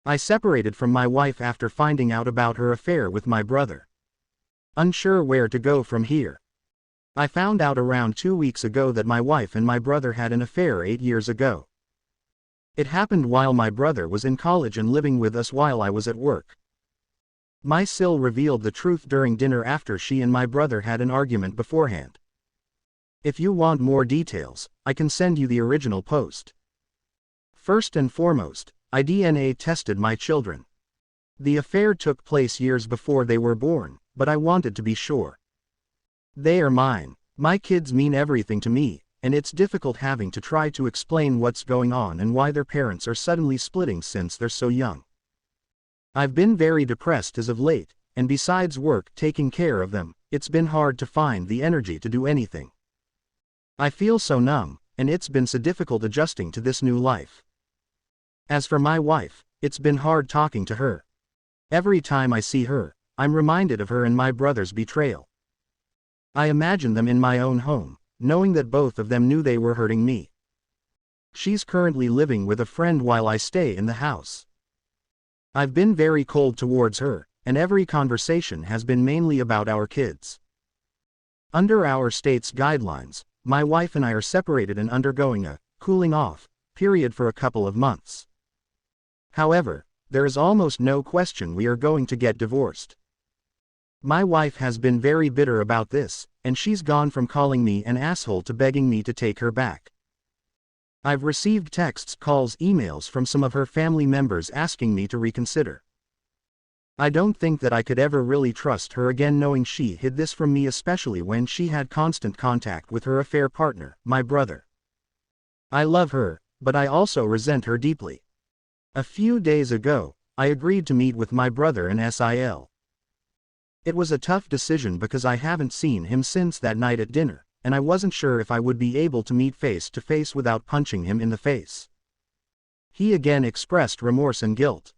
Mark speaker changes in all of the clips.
Speaker 1: I separated from my wife after finding out about her affair with my brother. Unsure where to go from here. I found out around 2 weeks ago that my wife and my brother had an affair 8 years ago. It happened while my brother was in college and living with us while I was at work. My sil revealed the truth during dinner after she and my brother had an argument beforehand. If you want more details, I can send you the original post. First and foremost, I DNA tested my children. The affair took place years before they were born, but I wanted to be sure. They are mine. My kids mean everything to me, and it's difficult having to try to explain what's going on and why their parents are suddenly splitting since they're so young. I've been very depressed as of late, and besides work taking care of them, it's been hard to find the energy to do anything. I feel so numb, and it's been so difficult adjusting to this new life. As for my wife, it's been hard talking to her. Every time I see her, I'm reminded of her and my brother's betrayal. I imagine them in my own home, knowing that both of them knew they were hurting me. She's currently living with a friend while I stay in the house. I've been very cold towards her, and every conversation has been mainly about our kids. Under our state's guidelines, my wife and I are separated and undergoing a cooling off period for a couple of months. However, there is almost no question we are going to get divorced. My wife has been very bitter about this, and she's gone from calling me an asshole to begging me to take her back. I've received texts, calls, emails from some of her family members asking me to reconsider. I don't think that I could ever really trust her again, knowing she hid this from me, especially when she had constant contact with her affair partner, my brother. I love her, but I also resent her deeply. A few days ago, I agreed to meet with my brother in SIL. It was a tough decision because I haven't seen him since that night at dinner, and I wasn't sure if I would be able to meet face to face without punching him in the face. He again expressed remorse and guilt.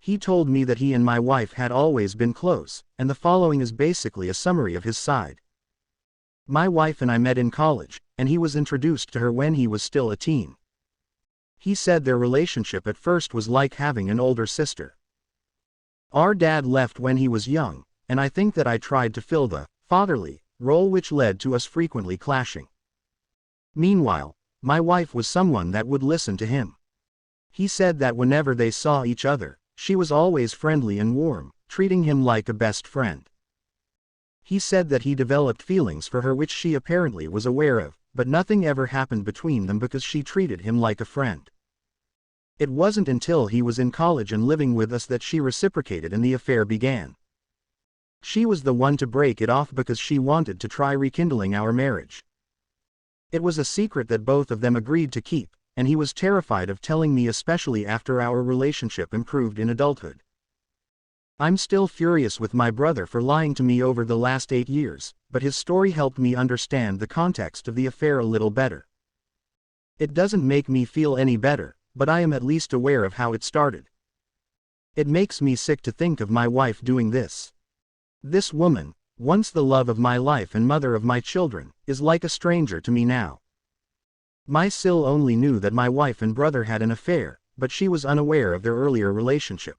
Speaker 1: He told me that he and my wife had always been close, and the following is basically a summary of his side. My wife and I met in college, and he was introduced to her when he was still a teen. He said their relationship at first was like having an older sister. Our dad left when he was young, and I think that I tried to fill the fatherly role, which led to us frequently clashing. Meanwhile, my wife was someone that would listen to him. He said that whenever they saw each other, she was always friendly and warm, treating him like a best friend. He said that he developed feelings for her which she apparently was aware of, but nothing ever happened between them because she treated him like a friend. It wasn't until he was in college and living with us that she reciprocated and the affair began. She was the one to break it off because she wanted to try rekindling our marriage. It was a secret that both of them agreed to keep, and he was terrified of telling me, especially after our relationship improved in adulthood. I'm still furious with my brother for lying to me over the last 8 years, but his story helped me understand the context of the affair a little better. It doesn't make me feel any better, but I am at least aware of how it started. It makes me sick to think of my wife doing this. This woman, once the love of my life and mother of my children, is like a stranger to me now. My sil only knew that my wife and brother had an affair, but she was unaware of their earlier relationship.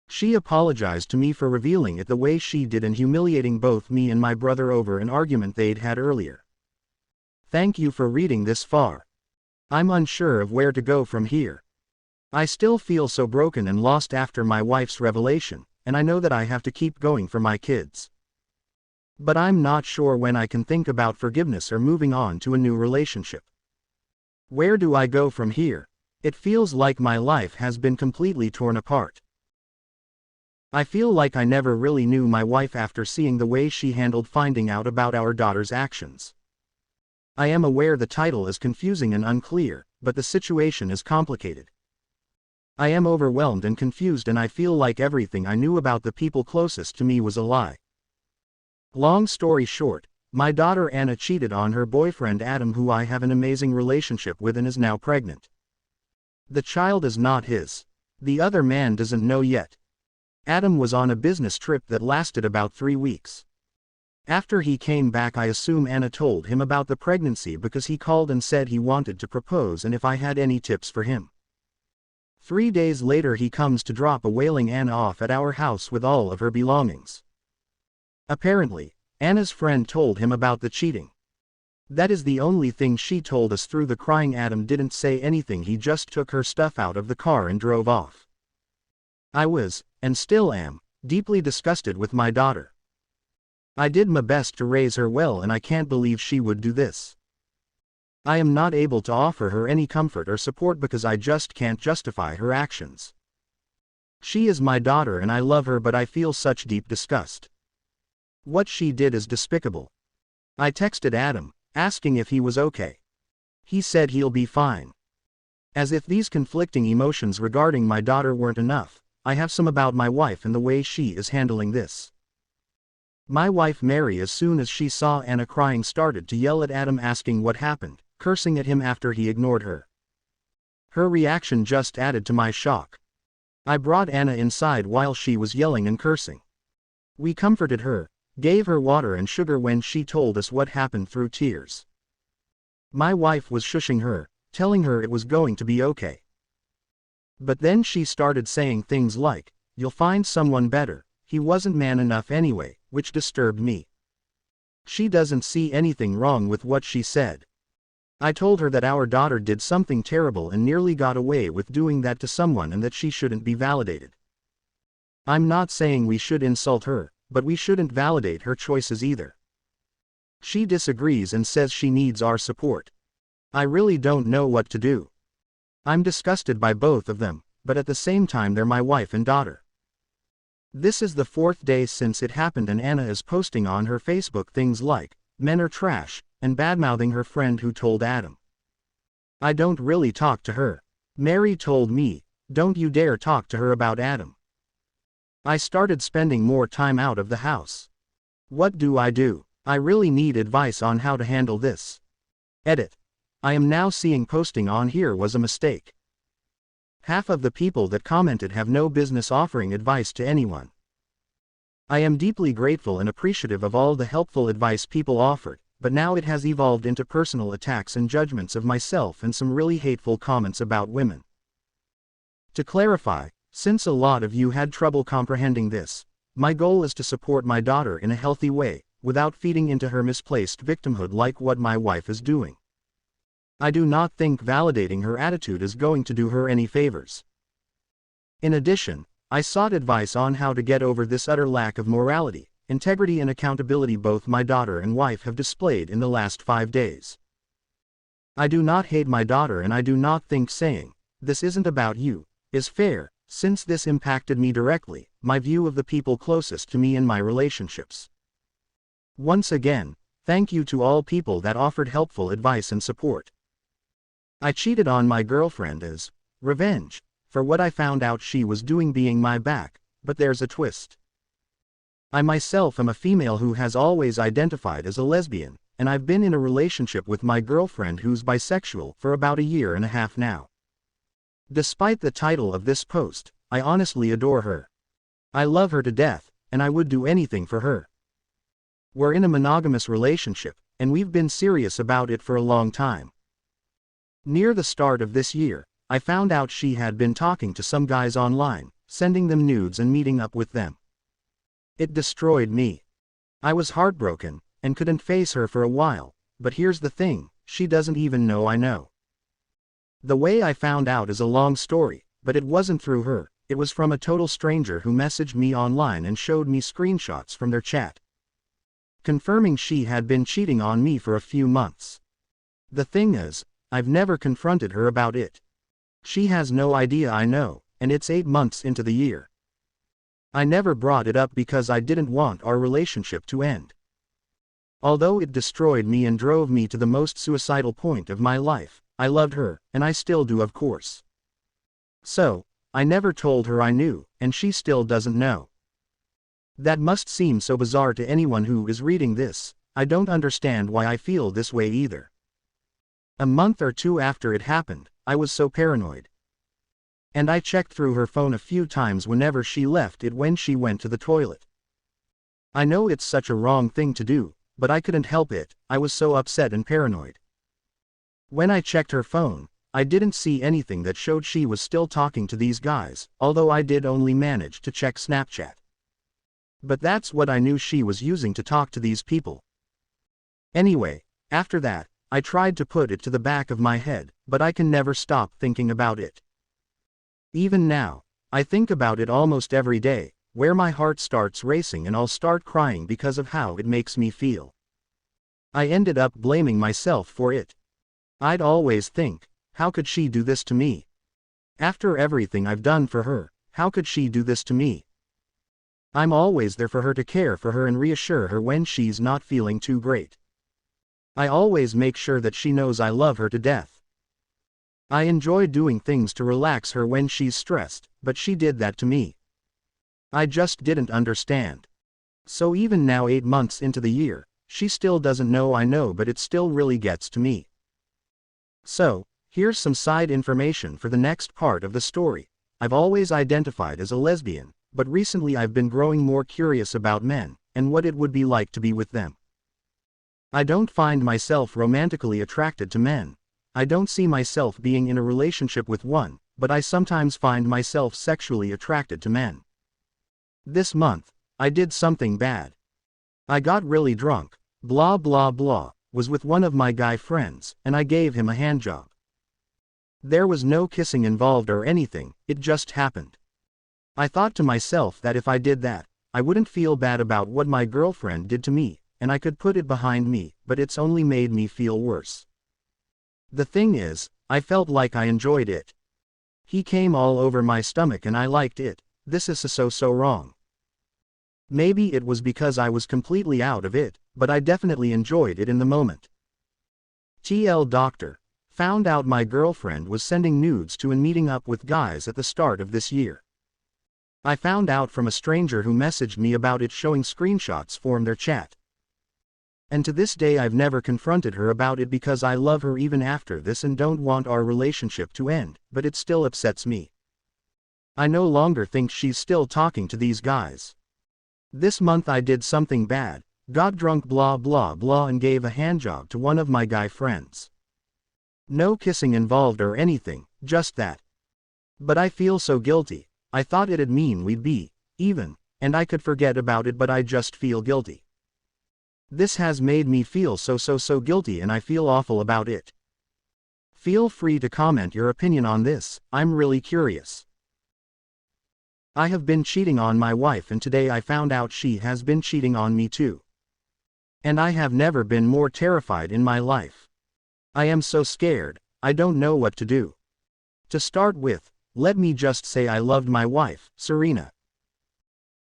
Speaker 1: She apologized to me for revealing it the way she did and humiliating both me and my brother over an argument they'd had earlier. Thank you for reading this far. I'm unsure of where to go from here. I still feel so broken and lost after my wife's revelation, and I know that I have to keep going for my kids. But I'm not sure when I can think about forgiveness or moving on to a new relationship. Where do I go from here? It feels like my life has been completely torn apart. I feel like I never really knew my wife after seeing the way she handled finding out about our daughter's actions. I am aware the title is confusing and unclear, but the situation is complicated. I am overwhelmed and confused, and I feel like everything I knew about the people closest to me was a lie. Long story short, my daughter Anna cheated on her boyfriend Adam, who I have an amazing relationship with, and is now pregnant. The child is not his. The other man doesn't know yet. Adam was on a business trip that lasted about 3 weeks. After he came back, I assume Anna told him about the pregnancy because he called and said he wanted to propose and if I had any tips for him. 3 days later he comes to drop a wailing Anna off at our house with all of her belongings. Apparently, Anna's friend told him about the cheating. That is the only thing she told us through the crying. Adam didn't say anything, he just took her stuff out of the car and drove off. I was, and still am, deeply disgusted with my daughter. I did my best to raise her well and I can't believe she would do this. I am not able to offer her any comfort or support because I just can't justify her actions. She is my daughter and I love her, but I feel such deep disgust. What she did is despicable. I texted Adam, asking if he was okay. He said he'll be fine. As if these conflicting emotions regarding my daughter weren't enough, I have some about my wife and the way she is handling this. My wife Mary, as soon as she saw Anna crying, started to yell at Adam asking what happened, cursing at him after he ignored her. Her reaction just added to my shock. I brought Anna inside while she was yelling and cursing. We comforted her, gave her water and sugar when she told us what happened through tears. My wife was shushing her, telling her it was going to be okay. But then she started saying things like, "You'll find someone better, he wasn't man enough anyway," which disturbed me. She doesn't see anything wrong with what she said. I told her that our daughter did something terrible and nearly got away with doing that to someone and that she shouldn't be validated. I'm not saying we should insult her, but we shouldn't validate her choices either. She disagrees and says she needs our support. I really don't know what to do. I'm disgusted by both of them, but at the same time they're my wife and daughter. This is the 4th day since it happened and Anna is posting on her Facebook things like, "Men are trash," and badmouthing her friend who told Adam. I don't really talk to her. Mary told me, "Don't you dare talk to her about Adam." I started spending more time out of the house. What do? I really need advice on how to handle this. Edit. I am now seeing posting on here was a mistake. Half of the people that commented have no business offering advice to anyone. I am deeply grateful and appreciative of all the helpful advice people offered, but now it has evolved into personal attacks and judgments of myself and some really hateful comments about women. To clarify, since a lot of you had trouble comprehending this, my goal is to support my daughter in a healthy way, without feeding into her misplaced victimhood like what my wife is doing. I do not think validating her attitude is going to do her any favors. In addition, I sought advice on how to get over this utter lack of morality, integrity and accountability both my daughter and wife have displayed in the last 5 days. I do not hate my daughter and I do not think saying, "This isn't about you," is fair, since this impacted me directly, my view of the people closest to me in my relationships. Once again, thank you to all people that offered helpful advice and support. I cheated on my girlfriend as revenge for what I found out she was doing behind my back, but there's a twist. I myself am a female who has always identified as a lesbian, and I've been in a relationship with my girlfriend who's bisexual for about a year and a half now. Despite the title of this post, I honestly adore her. I love her to death, and I would do anything for her. We're in a monogamous relationship, and we've been serious about it for a long time. Near the start of this year, I found out she had been talking to some guys online, sending them nudes and meeting up with them. It destroyed me. I was heartbroken, and couldn't face her for a while, but here's the thing, she doesn't even know I know. The way I found out is a long story, but it wasn't through her, it was from a total stranger who messaged me online and showed me screenshots from their chat, confirming she had been cheating on me for a few months. The thing is, I've never confronted her about it. She has no idea I know, and it's 8 months into the year. I never brought it up because I didn't want our relationship to end. Although it destroyed me and drove me to the most suicidal point of my life, I loved her, and I still do, of course. So, I never told her I knew, and she still doesn't know. That must seem so bizarre to anyone who is reading this. I don't understand why I feel this way either. A month or 2 after it happened, I was so paranoid. And I checked through her phone a few times whenever she left it when she went to the toilet. I know it's such a wrong thing to do, but I couldn't help it, I was so upset and paranoid. When I checked her phone, I didn't see anything that showed she was still talking to these guys, although I did only manage to check Snapchat. But that's what I knew she was using to talk to these people. Anyway, after that, I tried to put it to the back of my head, but I can never stop thinking about it. Even now, I think about it almost every day, where my heart starts racing and I'll start crying because of how it makes me feel. I ended up blaming myself for it. I'd always think, how could she do this to me? After everything I've done for her, how could she do this to me? I'm always there for her, to care for her and reassure her when she's not feeling too great. I always make sure that she knows I love her to death. I enjoy doing things to relax her when she's stressed, but she did that to me. I just didn't understand. So even now, 8 months into the year, she still doesn't know I know, but it still really gets to me. So, here's some side information for the next part of the story. I've always identified as a lesbian, but recently I've been growing more curious about men, and what it would be like to be with them. I don't find myself romantically attracted to men. I don't see myself being in a relationship with one, but I sometimes find myself sexually attracted to men. This month, I did something bad. I got really drunk, blah blah blah, was with one of my guy friends, and I gave him a handjob. There was no kissing involved or anything, it just happened. I thought to myself that if I did that, I wouldn't feel bad about what my girlfriend did to me, and I could put it behind me, but it's only made me feel worse. The thing is, I felt like I enjoyed it. He came all over my stomach and I liked it. This is so wrong. Maybe it was because I was completely out of it, but I definitely enjoyed it in the moment. TL Doctor. Found out my girlfriend was sending nudes to and meeting up with guys at the start of this year. I found out from a stranger who messaged me about it, showing screenshots from their chat. And to this day I've never confronted her about it because I love her even after this and don't want our relationship to end, but it still upsets me. I no longer think she's still talking to these guys. This month I did something bad, got drunk blah blah blah and gave a handjob to one of my guy friends. No kissing involved or anything, just that. But I feel so guilty. I thought it'd mean we'd be even, and I could forget about it, but I just feel guilty. This has made me feel so guilty and I feel awful about it. Feel free to comment your opinion on this, I'm really curious. I have been cheating on my wife and today I found out she has been cheating on me too. And I have never been more terrified in my life. I am so scared, I don't know what to do. To start with, let me just say I loved my wife, Serena.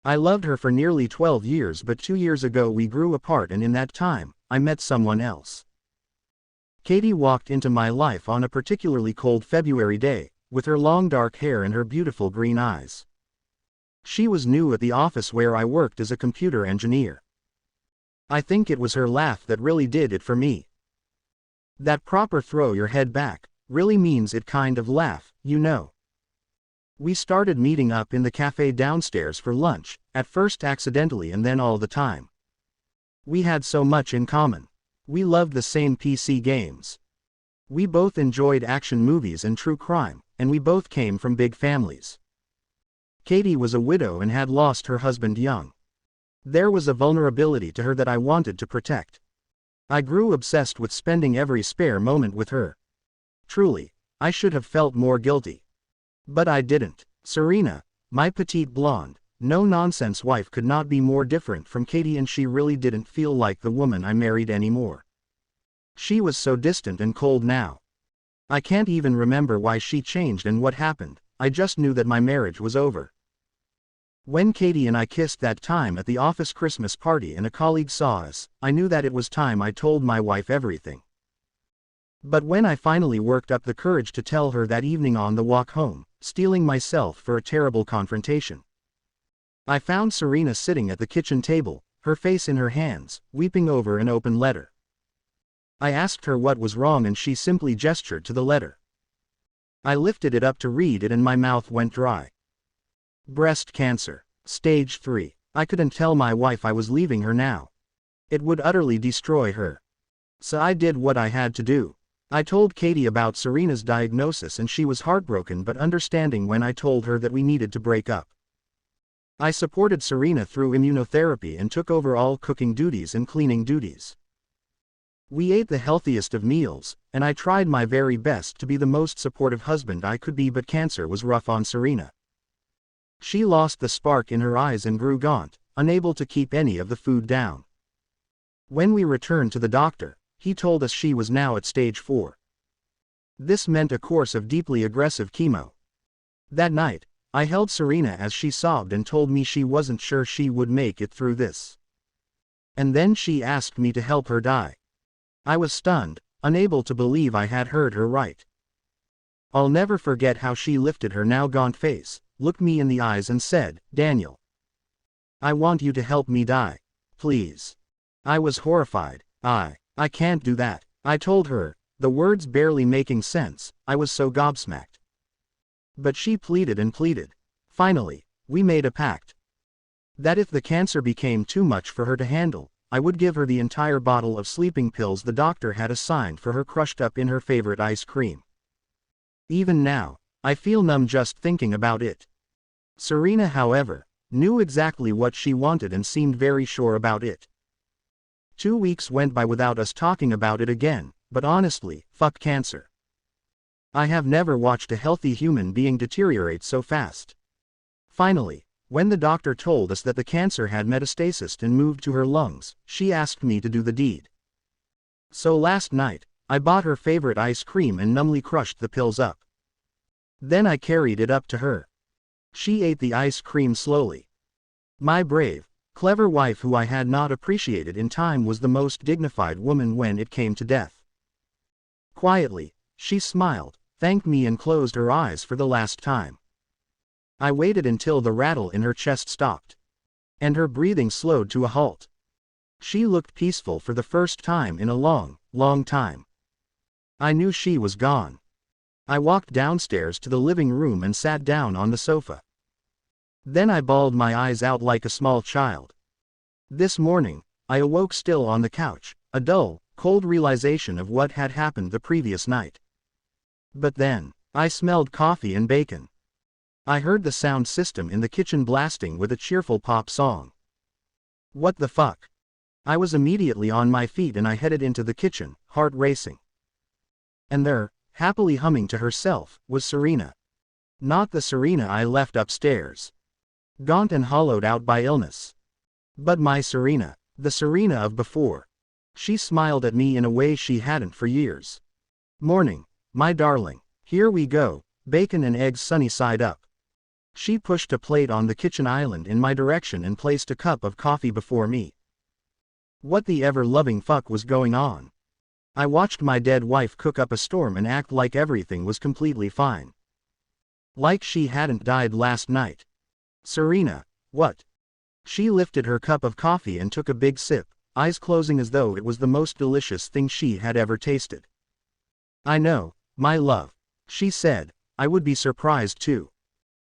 Speaker 1: I loved her for nearly 12 years, but 2 years ago we grew apart and in that time, I met someone else. Katie walked into my life on a particularly cold February day, with her long dark hair and her beautiful green eyes. She was new at the office where I worked as a computer engineer. I think it was her laugh that really did it for me. That proper throw your head back, really means it kind of laugh, you know. We started meeting up in the cafe downstairs for lunch, at first accidentally and then all the time. We had so much in common. We loved the same PC games. We both enjoyed action movies and true crime, and we both came from big families. Katie was a widow and had lost her husband young. There was a vulnerability to her that I wanted to protect. I grew obsessed with spending every spare moment with her. Truly, I should have felt more guilty. But I didn't. Serena, my petite blonde, no-nonsense wife, could not be more different from Katie, and she really didn't feel like the woman I married anymore. She was so distant and cold now. I can't even remember why she changed and what happened, I just knew that my marriage was over. When Katie and I kissed that time at the office Christmas party and a colleague saw us, I knew that it was time I told my wife everything. But when I finally worked up the courage to tell her that evening on the walk home, steeling myself for a terrible confrontation, I found Serena sitting at the kitchen table, her face in her hands, weeping over an open letter. I asked her what was wrong and she simply gestured to the letter. I lifted it up to read it and my mouth went dry. Breast cancer. Stage 3. I couldn't tell my wife I was leaving her now. It would utterly destroy her. So I did what I had to do. I told Katie about Serena's diagnosis and she was heartbroken but understanding when I told her that we needed to break up. I supported Serena through immunotherapy and took over all cooking duties and cleaning duties. We ate the healthiest of meals, and I tried my very best to be the most supportive husband I could be, but cancer was rough on Serena. She lost the spark in her eyes and grew gaunt, unable to keep any of the food down. When we returned to the doctor, he told us she was now at stage 4. This meant a course of deeply aggressive chemo. That night, I held Serena as she sobbed and told me she wasn't sure she would make it through this. And then she asked me to help her die. I was stunned, unable to believe I had heard her right. I'll never forget how she lifted her now gaunt face, looked me in the eyes and said, "Daniel, I want you to help me die. Please." I was horrified. I can't do that, I told her, the words barely making sense. I was so gobsmacked. But she pleaded and pleaded. Finally, we made a pact. That if the cancer became too much for her to handle, I would give her the entire bottle of sleeping pills the doctor had assigned for her crushed up in her favorite ice cream. Even now, I feel numb just thinking about it. Serena, however, knew exactly what she wanted and seemed very sure about it. 2 weeks went by without us talking about it again, but honestly, fuck cancer. I have never watched a healthy human being deteriorate so fast. Finally, when the doctor told us that the cancer had metastasized and moved to her lungs, she asked me to do the deed. So last night, I bought her favorite ice cream and numbly crushed the pills up. Then I carried it up to her. She ate the ice cream slowly. My brave, clever wife, who I had not appreciated in time, was the most dignified woman when it came to death. Quietly, she smiled, thanked me and closed her eyes for the last time. I waited until the rattle in her chest stopped. And her breathing slowed to a halt. She looked peaceful for the first time in a long, long time. I knew she was gone. I walked downstairs to the living room and sat down on the sofa. Then I bawled my eyes out like a small child. This morning, I awoke still on the couch, a dull, cold realization of what had happened the previous night. But then, I smelled coffee and bacon. I heard the sound system in the kitchen blasting with a cheerful pop song. What the fuck? I was immediately on my feet and I headed into the kitchen, heart racing. And there, happily humming to herself, was Serena. Not the Serena I left upstairs. Gaunt and hollowed out by illness. But my Serena, the Serena of before. She smiled at me in a way she hadn't for years. "Morning, my darling. Here we go, bacon and eggs sunny side up." She pushed a plate on the kitchen island in my direction and placed a cup of coffee before me. What the ever-loving fuck was going on? I watched my dead wife cook up a storm and act like everything was completely fine. Like she hadn't died last night. "Serena, what?" She lifted her cup of coffee and took a big sip, eyes closing as though it was the most delicious thing she had ever tasted. "I know, my love," she said, "I would be surprised too.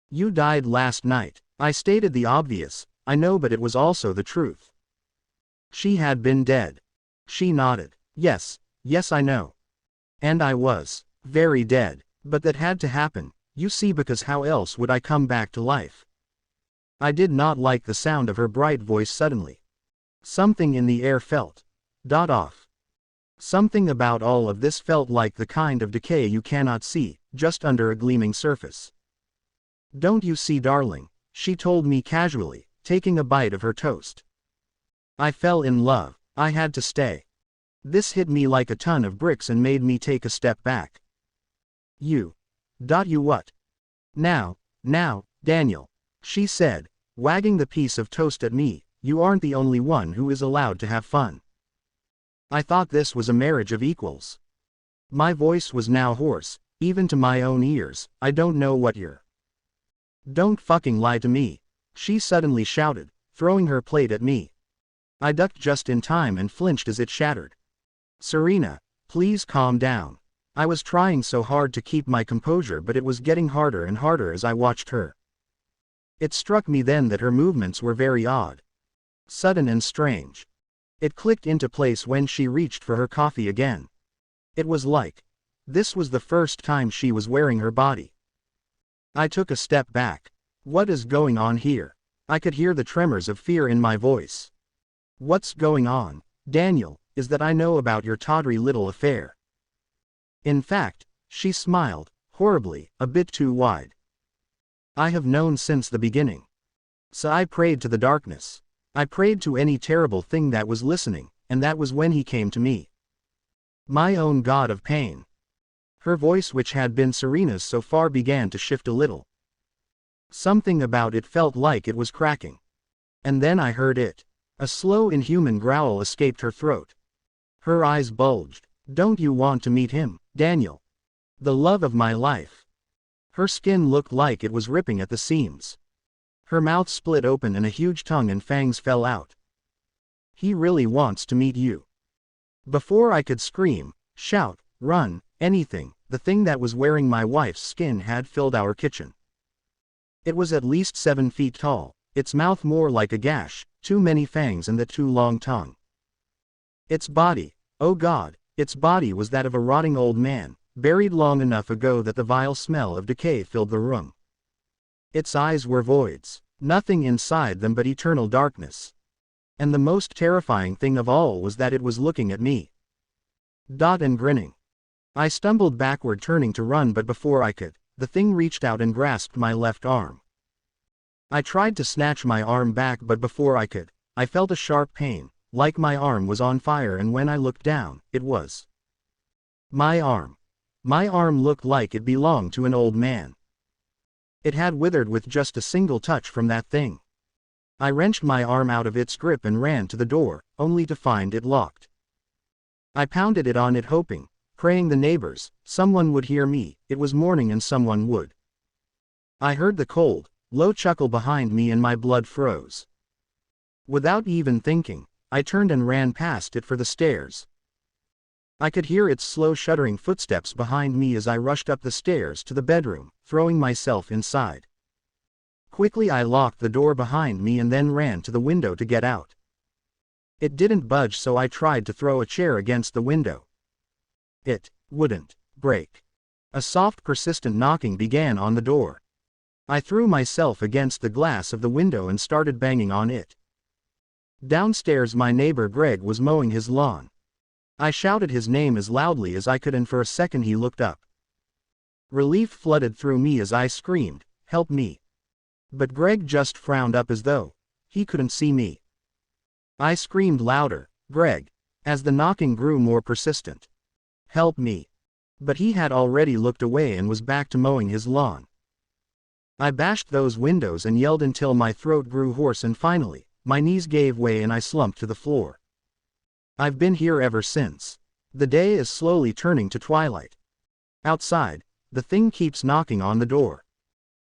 Speaker 1: You died last night." I stated the obvious, I know, but it was also the truth. She had been dead. She nodded. Yes, I know. And I was very dead. But that had to happen, you see, because how else would I come back to life? I did not like the sound of her bright voice suddenly. Something in the air felt off. Something about all of this felt like the kind of decay you cannot see, just under a gleaming surface. "Don't you see, darling?" she told me casually, taking a bite of her toast. I fell in love. I had to stay. This hit me like a ton of bricks and made me take a step back. You what? Now, Daniel," she said, wagging the piece of toast at me, "you aren't the only one who is allowed to have fun. I thought this was a marriage of equals." My voice was now hoarse, even to my own ears. "I don't know what you're—" "Don't fucking lie to me," she suddenly shouted, throwing her plate at me. I ducked just in time and flinched as it shattered. "Serena, please calm down." I was trying so hard to keep my composure, but it was getting harder and harder as I watched her. It struck me then that her movements were very odd. Sudden and strange. It clicked into place when she reached for her coffee again. It was like This was the first time she was wearing her body. I took a step back. What is going on here? I could hear the tremors of fear in my voice. What's going on, Daniel, is that I know about your tawdry little affair. In fact, she smiled, horribly, a bit too wide. I have known since the beginning. So I prayed to the darkness. I prayed to any terrible thing that was listening, and that was when he came to me. My own God of pain. Her voice, which had been Serena's so far, began to shift a little. Something about it felt like it was cracking. And then I heard it. A slow, inhuman growl escaped her throat. Her eyes bulged. Don't you want to meet him, Daniel? The love of my life. Her skin looked like it was ripping at the seams. Her mouth split open and a huge tongue and fangs fell out. He really wants to meet you. Before I could scream, shout, run, anything, the thing that was wearing my wife's skin had filled our kitchen. It was at least 7 feet tall, its mouth more like a gash, too many fangs and the too long tongue. Its body, oh God, its body was that of a rotting old man, buried long enough ago that the vile smell of decay filled the room. Its eyes were voids, nothing inside them but eternal darkness. And the most terrifying thing of all was that it was looking at me. And grinning. I stumbled backward, turning to run, but before I could, the thing reached out and grasped my left arm. I tried to snatch my arm back, but before I could, I felt a sharp pain, like my arm was on fire, and when I looked down, it was my arm. My arm looked like it belonged to an old man. It had withered with just a single touch from that thing. I wrenched my arm out of its grip and ran to the door, only to find it locked. I pounded it on it, hoping, praying the neighbors, someone would hear me. It was morning and someone would. I heard the cold, low chuckle behind me and my blood froze. Without even thinking, I turned and ran past it for the stairs. I could hear its slow shuddering footsteps behind me as I rushed up the stairs to the bedroom, throwing myself inside. Quickly I locked the door behind me and then ran to the window to get out. It didn't budge, so I tried to throw a chair against the window. It wouldn't break. A soft, persistent knocking began on the door. I threw myself against the glass of the window and started banging on it. Downstairs my neighbor Greg was mowing his lawn. I shouted his name as loudly as I could, and for a second he looked up. Relief flooded through me as I screamed, "Help me." But Greg just frowned up as though he couldn't see me. I screamed louder, "Greg," as the knocking grew more persistent. "Help me." But he had already looked away and was back to mowing his lawn. I bashed those windows and yelled until my throat grew hoarse, and finally, my knees gave way and I slumped to the floor. I've been here ever since. The day is slowly turning to twilight. Outside, the thing keeps knocking on the door.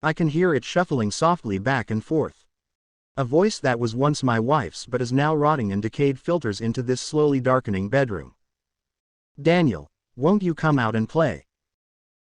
Speaker 1: I can hear it shuffling softly back and forth. A voice that was once my wife's but is now rotting and decayed filters into this slowly darkening bedroom. "Daniel, won't you come out and play?"